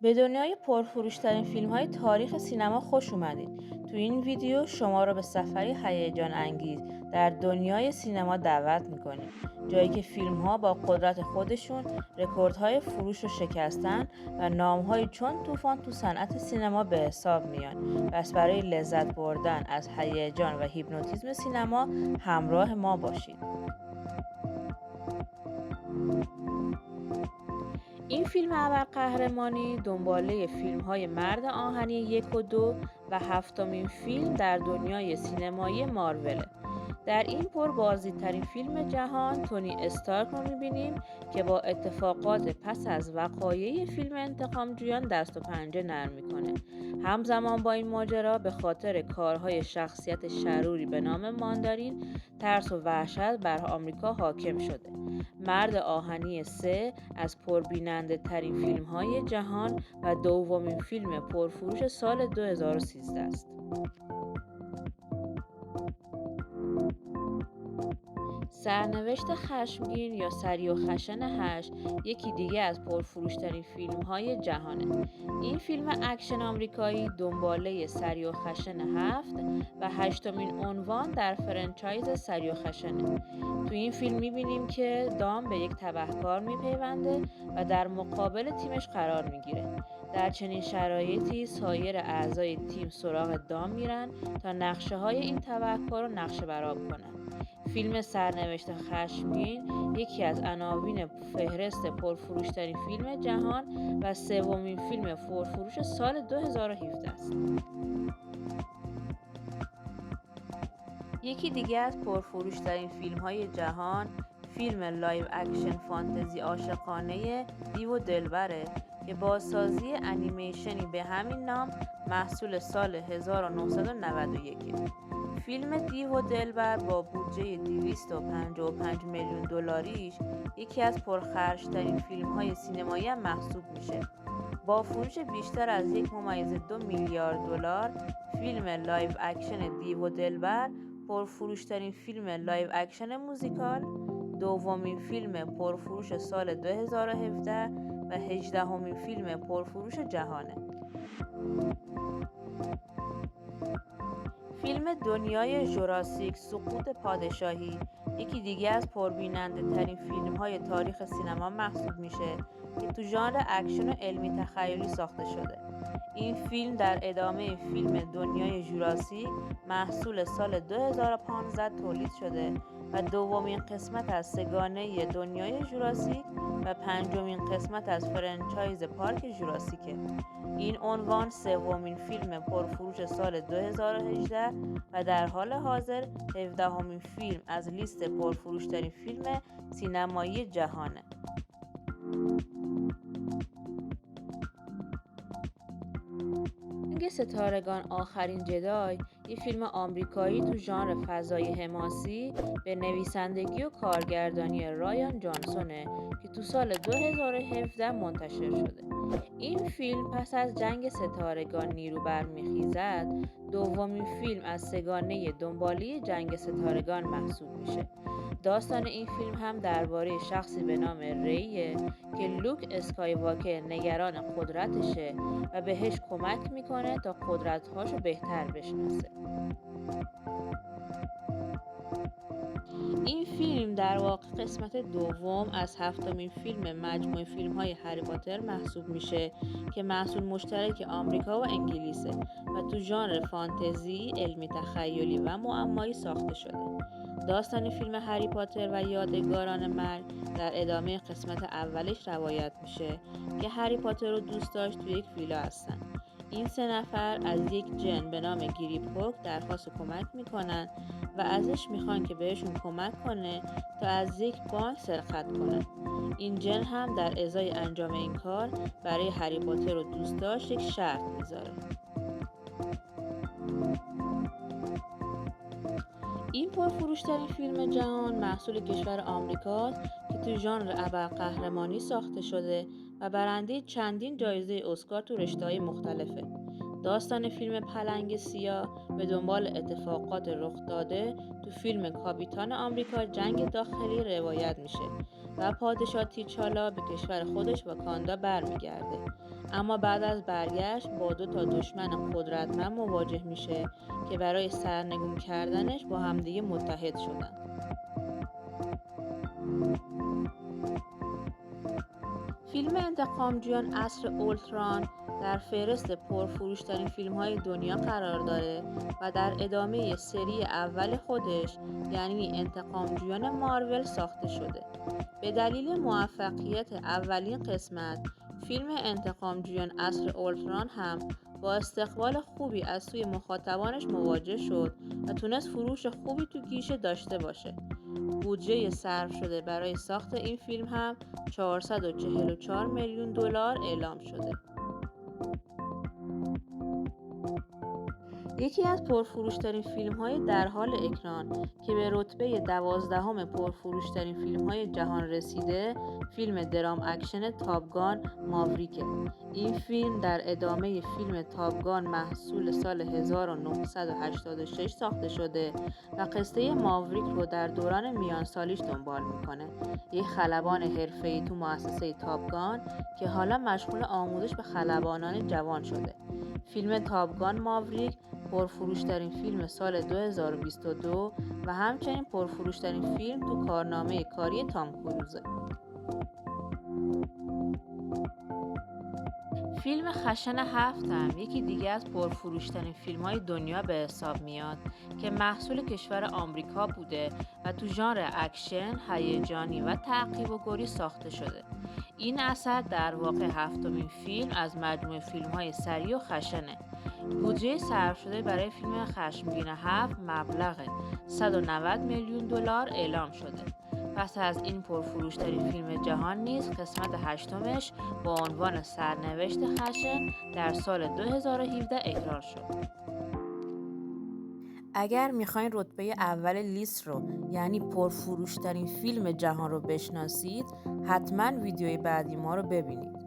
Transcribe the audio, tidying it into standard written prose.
به دنیای پرفروش‌ترین فیلم‌های تاریخ سینما خوش اومدید. تو این ویدیو شما را به سفری هیجان انگیز در دنیای سینما دعوت می‌کنیم. جایی که فیلم‌ها با قدرت خودشون رکوردهای فروش رو شکستن و نام‌هایی چون طوفان تو صنعت سینما به حساب میان. پس برای لذت بردن از هیجان و هیپنوتیزم سینما همراه ما باشید. این فیلم ابرقهرمانی دنباله فیلم‌های مرد آهنی 1 و 2 و هفتمین فیلم در دنیای سینمایی مارول. در این پربازدیدترین فیلم جهان تونی استارک رو می‌بینیم که با اتفاقات پس از وقایع فیلم انتقامجویان دست و پنجه نرم می‌کنه. همزمان با این ماجرا به خاطر کارهای شخصیت شروری به نام ماندارین ترس و وحشت بر آمریکا حاکم شده. مرد آهنی 3 از پربیننده ترین فیلم های جهان و دومین فیلم پرفروش سال 2013 است. سرنوشت خشمگین یا سریع و خشن 8 یکی دیگه از پرفروشترین فیلم های جهانه. این فیلم اکشن آمریکایی دنباله سریع و خشن 7 و هشتمین عنوان در فرانچایز سریع و خشنه. تو این فیلم میبینیم که دام به یک تبهکار میپیونده و در مقابل تیمش قرار میگیره. در چنین شرایطی سایر اعضای تیم سراغ دام میرن تا نقشه های این تبهکار رو نقشه برآب کنن. فیلم سرنوشت خشمگین یکی از عناوین فهرست پرفروشترین فیلم جهان و سومین فیلم پرفروش سال 2017 است. یکی دیگه از پرفروشترین فیلم‌های جهان فیلم لایو اکشن فانتزی عاشقانه دیو و دلبره که بازسازی انیمیشنی به همین نام محصول سال 1991. فیلم دیو و دلبر با بودجه 255 میلیون دلاریش یکی از پرخرج‌ترین فیلم‌های سینمایی هم محسوب میشه. با فروش بیشتر از 1.2 میلیارد دلار، فیلم لایو اکشن دیو و دلبر پرفروش‌ترین فیلم لایو اکشن موزیکال، دومین فیلم پرفروش سال 2017 و 18مین فیلم پرفروش جهانه. فیلم دنیای ژوراسیک سقوط پادشاهی یکی دیگه از پربیننده ترین فیلم های تاریخ سینما محسوب میشه که تو ژانر اکشن و علمی تخیلی ساخته شده. این فیلم در ادامه فیلم دنیای ژوراسیک محصول سال 2015 تولید شده و دومین قسمت از سگانه دنیای ژوراسیک و پنجمین قسمت از فرانچایز پارک ژوراسیکه. این عنوان سومین فیلم پرفروش سال 2018 و در حال حاضر 17مین فیلم از لیست پرفروشترین فیلم سینمایی جهانه. جنگ ستارگان آخرین جدای یک فیلم آمریکایی تو ژانر فضای حماسی به نویسندگی و کارگردانی رایان جانسونه که تو سال 2017 منتشر شده. این فیلم پس از جنگ ستارگان نیرو برمیخیزد دومین فیلم از سگانه دنباله جنگ ستارگان محسوب میشه. داستان این فیلم هم درباره شخصی به نام ریه که لوک اسکایواکر نگران قدرتشه و بهش کمک میکنه تا قدرت‌هاشو بهتر بشناسه. این فیلم در واقع قسمت دوم از هفتمین فیلم مجموعه فیلم‌های هری پاتر محسوب میشه که محصول مشترک آمریکا و انگلیسه و تو ژانر فانتزی، علمی تخیلی و معمایی ساخته شده. داستان فیلم هری پاتر و یادگاران مرگ در ادامه قسمت اولش روایت میشه که هری پاتر و دوستاش تو یک ویلا هستن. این 3 نفر از یک جن به نام گریپ درخواست کمک میکنن و ازش میخوان که بهشون کمک کنه تا از یک بانک سرقت کنن. این جن هم در ازای انجام این کار برای هری پاتر و دوستاش یک شرط میذاره. این پرفروشترین فیلم جهان محصول کشور آمریکاست که تو ژانر ابرقهرمانی ساخته شده و برنده چندین جایزه اسکار تو رشته‌های مختلفه. داستان فیلم پلنگ سیاه به دنبال اتفاقات رخ داده تو فیلم کاپیتان آمریکا جنگ داخلی روایت میشه و پادشاه تیچالا به کشور خودش واکاندا برمیگرده. اما بعد از برگشت با 2 تا دشمن قدرتمند مواجه میشه که برای سرنگون کردنش با همدیگه متحد شدن. فیلم انتقامجویان عصر اولتران در فهرست پرفروش‌ترین فیلم‌های دنیا قرار داره و در ادامه سری اول خودش یعنی انتقامجویان مارول ساخته شده. به دلیل موفقیت اولین قسمت، فیلم انتقامجویان عصر اولتران هم با استقبال خوبی از سوی مخاطبانش مواجه شد و تونست فروش خوبی تو گیشه داشته باشه. بودجه صرف شده برای ساخت این فیلم هم 444 میلیون دلار اعلام شده. یکی از پرفروش‌ترین فیلم‌های در حال اکران که به رتبه 12ام پرفروش‌ترین فیلم‌های جهان رسیده، فیلم درام اکشن تاپگان ماوریکه. این فیلم در ادامه فیلم تاپگان محصول سال 1986 ساخته شده و قصه ماوریک رو در دوران میانسالیش دنبال میکنه. یک خلبان حرفه‌ای تو مؤسسه تاپگان که حالا مشغول آموزش به خلبانان جوان شده. فیلم تاپگان ماوریک پرفروش‌ترین فیلم سال 2022 و همچنین پرفروش‌ترین فیلم تو کارنامه کاری تام کروزه. فیلم خشن 7 هم یکی دیگه از پرفروش‌ترین فیلم‌های دنیا به حساب میاد که محصول کشور آمریکا بوده و تو ژانر اکشن، هیجانی و تعقیب و گریز ساخته شده. این اثر در واقع 7مین فیلم از مجموعه فیلم‌های سریع و خشنه. بودجه صرف شده برای فیلم خشمگین 7 مبلغ 190 میلیون دلار اعلام شده. پس از این پرفروش‌ترین فیلم جهان نیز قسمت 8مش با عنوان سرنوشت خشن در سال 2017 اکران شد. اگر میخواین رتبه اول لیست رو یعنی پرفروش‌ترین فیلم جهان رو بشناسید، حتما ویدیوی بعدی ما رو ببینید.